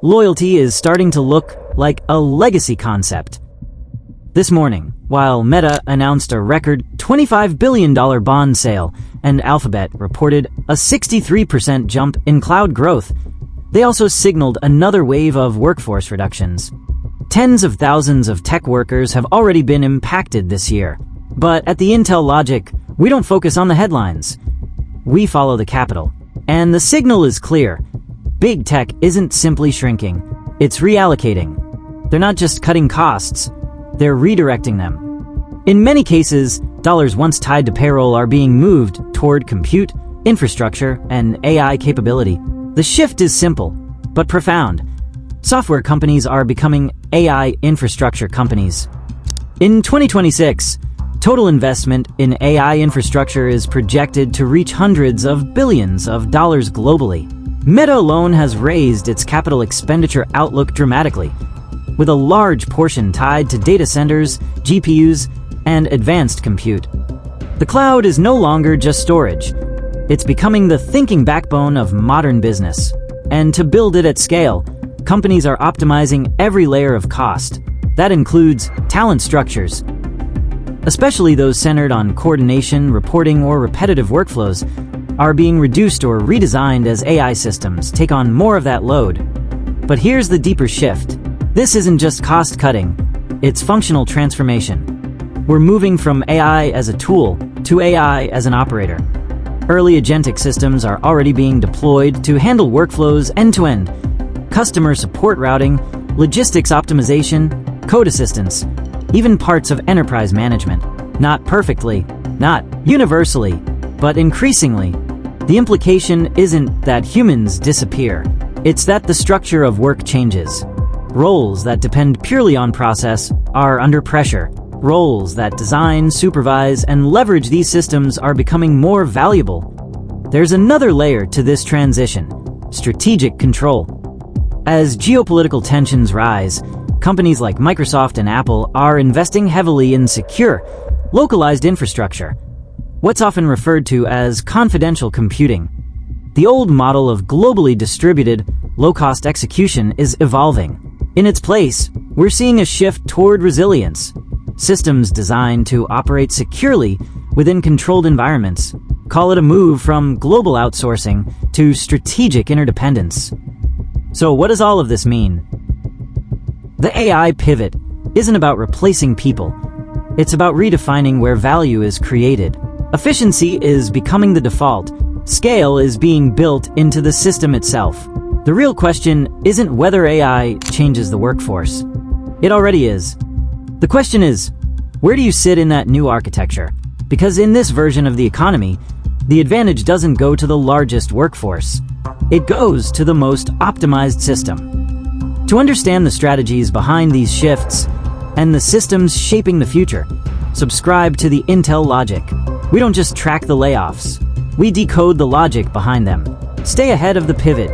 loyalty is starting to look like a legacy concept. This morning, while Meta announced a record $25 billion bond sale and Alphabet reported a 63% jump in cloud growth, they also signaled another wave of workforce reductions. Tens of thousands of tech workers have already been impacted this year. But at the Intel Logic, we don't focus on the headlines. We follow the capital. And the signal is clear. Big tech isn't simply shrinking. It's reallocating. They're not just cutting costs. They're redirecting them. In many cases, dollars once tied to payroll are being moved toward compute, infrastructure, and AI capability. The shift is simple, but profound. Software companies are becoming AI infrastructure companies. In 2026, total investment in AI infrastructure is projected to reach hundreds of billions of dollars globally. Meta alone has raised its capital expenditure outlook dramatically, with a large portion tied to data centers, GPUs, and advanced compute. The cloud is no longer just storage. It's becoming the thinking backbone of modern business. And to build it at scale, companies are optimizing every layer of cost. That includes talent structures, especially those centered on coordination, reporting, or repetitive workflows, are being reduced or redesigned as AI systems take on more of that load. But here's the deeper shift. This isn't just cost-cutting, it's functional transformation. We're moving from AI as a tool to AI as an operator. Early agentic systems are already being deployed to handle workflows end-to-end, customer support routing, logistics optimization, code assistance, even parts of enterprise management. Not perfectly, not universally, but increasingly. The implication isn't that humans disappear. It's that the structure of work changes. Roles that depend purely on process are under pressure. Roles that design, supervise, and leverage these systems are becoming more valuable. There's another layer to this transition: strategic control. As geopolitical tensions rise, companies like Microsoft and Apple are investing heavily in secure, localized infrastructure, what's often referred to as confidential computing. The old model of globally distributed, low-cost execution is evolving. In its place, we're seeing a shift toward resilience. Systems designed to operate securely within controlled environments. Call it a move from global outsourcing to strategic interdependence. So what does all of this mean? The AI pivot isn't about replacing people. It's about redefining where value is created. Efficiency is becoming the default. Scale is being built into the system itself. The real question isn't whether AI changes the workforce. It already is. The question is, where do you sit in that new architecture? Because in this version of the economy, the advantage doesn't go to the largest workforce. It goes to the most optimized system. To understand the strategies behind these shifts and the systems shaping the future, subscribe to the Intel Logic. We don't just track the layoffs. We decode the logic behind them. Stay ahead of the pivot.